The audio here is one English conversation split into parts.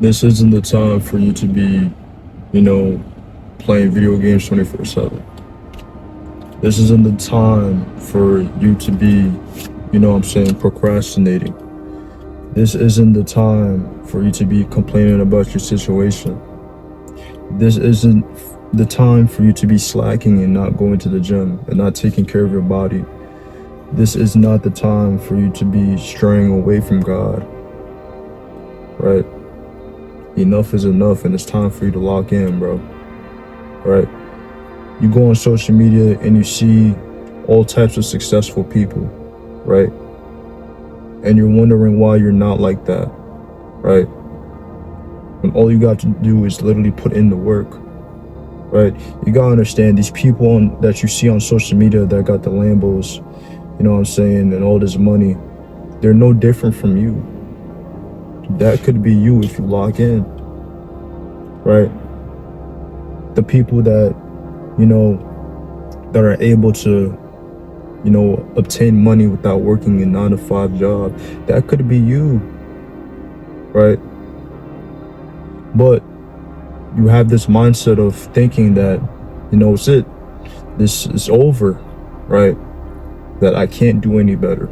This isn't the time for you to be, you know, playing video games 24/7. This isn't the time for you to be, procrastinating. This isn't the time for you to be complaining about your situation. This isn't the time for you to be slacking and not going to the gym and not taking care of your body. This is not the time for you to be straying away from God, right? Enough is enough, and it's time for you to lock in, bro, right? You go on social media and you see all types of successful people, right? And you're wondering why you're not like that, right? When all you got to do is literally put in the work, right? You gotta understand, these people that you see on social media that got the Lambos, and all this money, they're no different from you. That could be you if you lock in, right? The people that, that are able to, obtain money without working a 9-to-5 job, that could be you, right? But you have this mindset of thinking that, it's it. This is over, right? That I can't do any better.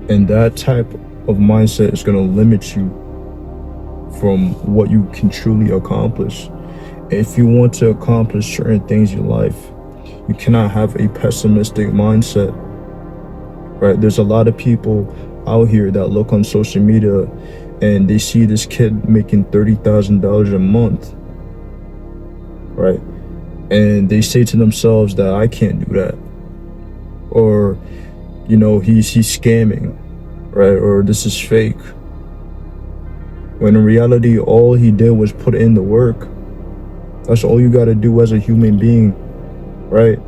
And that type of mindset is going to limit you from what you can truly accomplish. If you want to accomplish certain things in life, you cannot have a pessimistic mindset, right? There's a lot of people out here that look on social media and they see this kid making $30,000 a month, right? And they say to themselves that I can't do that, or he's scamming, right? Or this is fake. When in reality, all he did was put in the work. That's all you got to do as a human being, right?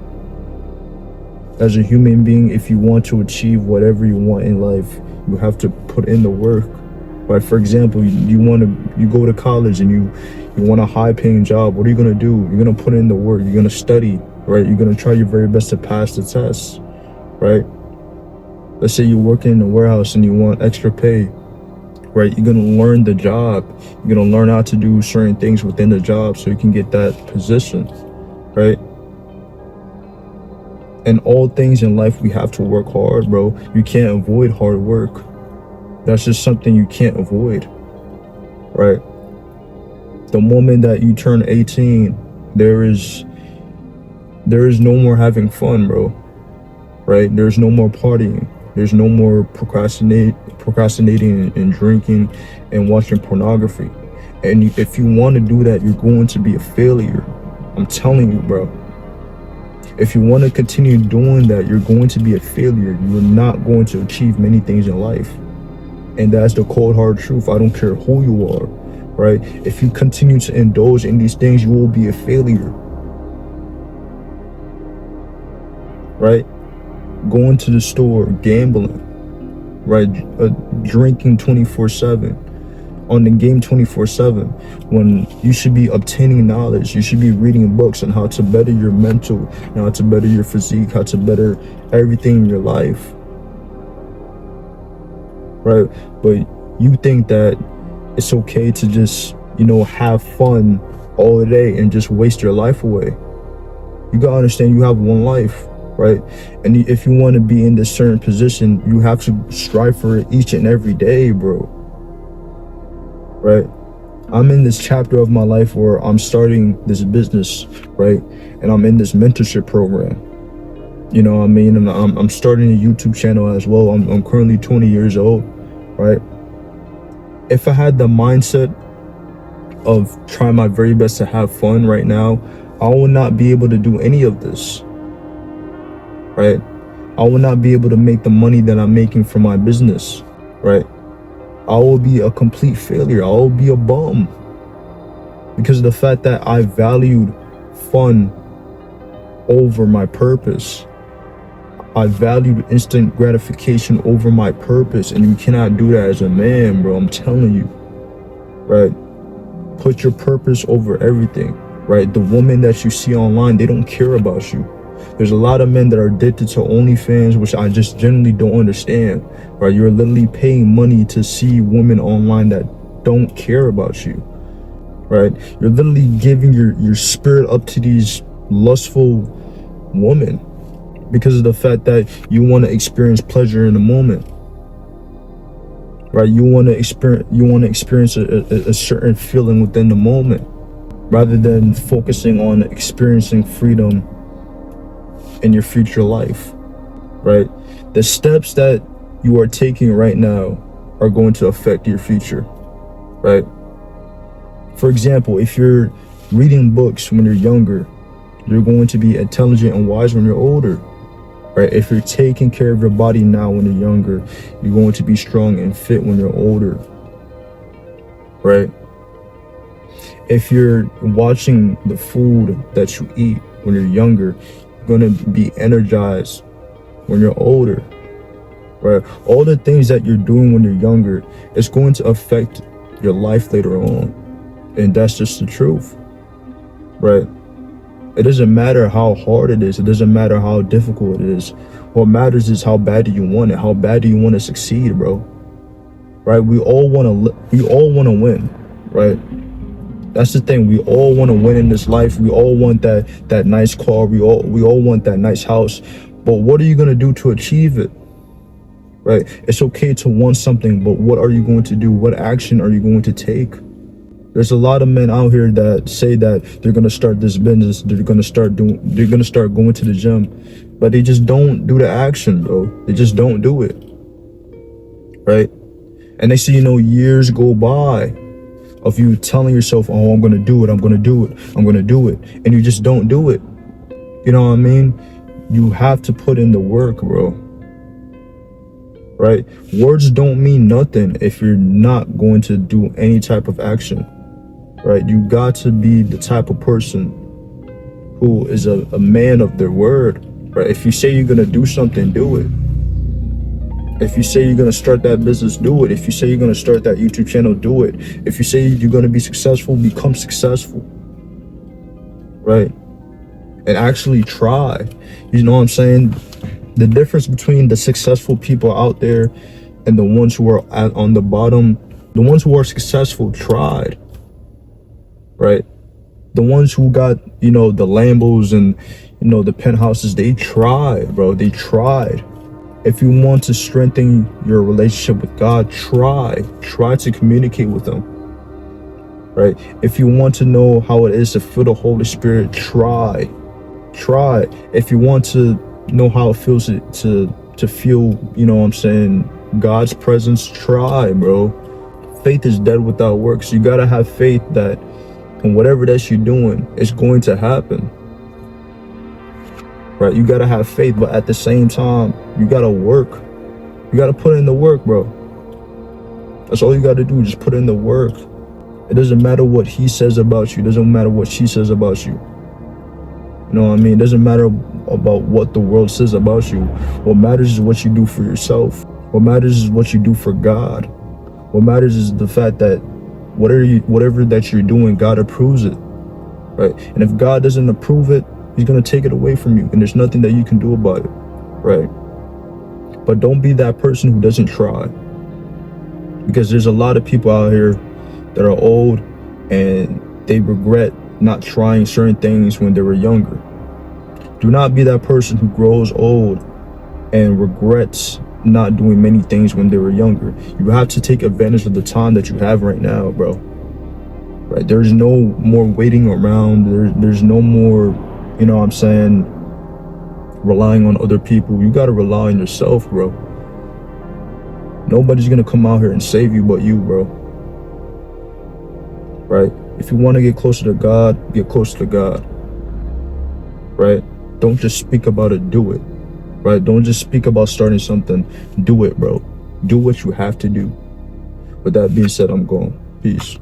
As a human being, if you want to achieve whatever you want in life, you have to put in the work. Right? For example, you go to college and you want a high-paying job. What are you gonna do? You're gonna put in the work. You're gonna study, right? You're gonna try your very best to pass the test, right? Let's say you're working in a warehouse and you want extra pay, right? You're gonna learn the job. You're gonna learn how to do certain things within the job so you can get that position, right? And all things in life, we have to work hard, bro. You can't avoid hard work. That's just something you can't avoid, right? The moment that you turn 18, there is no more having fun, bro, right? There's no more partying. There's no more procrastinating and drinking and watching pornography. And if you want to do that, you're going to be a failure. I'm telling you, bro. If you want to continue doing that, you're going to be a failure. You're not going to achieve many things in life. And that's the cold hard truth. I don't care who you are, right? If you continue to indulge in these things, you will be a failure, right? Going to the store, gambling, right? Drinking 24/7, on the game 24/7, when you should be obtaining knowledge. You should be reading books on how to better your mental, how to better your physique, how to better everything in your life, right? But you think that it's okay to just, have fun all day and just waste your life away. You gotta understand, you have one life, right? And if you want to be in this certain position, you have to strive for it each and every day, bro, right? I'm in this chapter of my life where I'm starting this business, right? And I'm in this mentorship program. And I'm starting a YouTube channel as well. I'm currently 20 years old, right? If I had the mindset of trying my very best to have fun right now, I will not be able to do any of this, right? I will not be able to make the money that I'm making from my business, right? I will be a complete failure. I will be a bum because of the fact that I valued fun over my purpose. I valued instant gratification over my purpose, and you cannot do that as a man, bro. I'm telling you, right? Put your purpose over everything, right? The women that you see online, they don't care about you. There's a lot of men that are addicted to OnlyFans, which I just generally don't understand, right? You're literally paying money to see women online that don't care about you, right? You're literally giving your spirit up to these lustful women because of the fact that you want to experience pleasure in the moment, right? You want to experience a certain feeling within the moment, rather than focusing on experiencing freedom in your future life, right? The steps that you are taking right now are going to affect your future, right? For example, if you're reading books when you're younger, you're going to be intelligent and wise when you're older, right? If you're taking care of your body now when you're younger, you're going to be strong and fit when you're older, right? If you're watching the food that you eat when you're younger, you're going to be energized when you're older, right? All the things that you're doing when you're younger is going to affect your life later on. And that's just the truth, right? It doesn't matter how hard it is. It doesn't matter how difficult it is. What matters is how bad do you want it? How bad do you want to succeed, bro? Right? We all want to win, right? That's the thing. We all want to win in this life. We all want that nice car. We all want that nice house. But what are you going to do to achieve it? Right? It's okay to want something, but what are you going to do? What action are you going to take? There's a lot of men out here that say that they're going to start this business, they're going to start going to the gym, but they just don't do the action, bro. They just don't do it. Right? And they see, years go by of you telling yourself, oh, I'm going to do it, I'm going to do it, I'm going to do it, and you just don't do it. You know what I mean? You have to put in the work, bro. Right? Words don't mean nothing if you're not going to do any type of action. Right? You got to be the type of person who is a man of their word. Right? If you say you're going to do something, do it. If you say you're going to start that business, do it. If you say you're going to start that YouTube channel, do it. If you say you're going to be successful, become successful. Right? And actually try. You know what I'm saying? The difference between the successful people out there and the ones who are on the bottom, the ones who are successful tried. Right? The ones who got, the Lambos and, the penthouses, they tried, bro. They tried. If you want to strengthen your relationship with God, try to communicate with him. Right? If you want to know how it is to feel the Holy Spirit, try. If you want to know how it feels to feel, God's presence, try, bro. Faith is dead without works. You gotta have faith that and whatever that you're doing, it's going to happen. Right? You gotta have faith, but at the same time, you gotta work. You gotta put in the work, bro. That's all you gotta do, just put in the work. It doesn't matter what he says about you. It doesn't matter what she says about you. You know what I mean? It doesn't matter about what the world says about you. What matters is what you do for yourself. What matters is what you do for God. What matters is the fact that whatever that you're doing, God approves it, right? And if God doesn't approve it, he's going to take it away from you, and there's nothing that you can do about it, right? But don't be that person who doesn't try, because there's a lot of people out here that are old and they regret not trying certain things when they were younger. Do not be that person who grows old and regrets not doing many things when they were younger. You have to take advantage of the time that you have right now, bro. Right? There's no more waiting around. There's no more, relying on other people. You got to rely on yourself, bro. Nobody's going to come out here and save you but you, bro. Right? If you want to get closer to God, get closer to God. Right? Don't just speak about it, do it. Right? Don't just speak about starting something. Do it, bro. Do what you have to do. With that being said, I'm gone. Peace.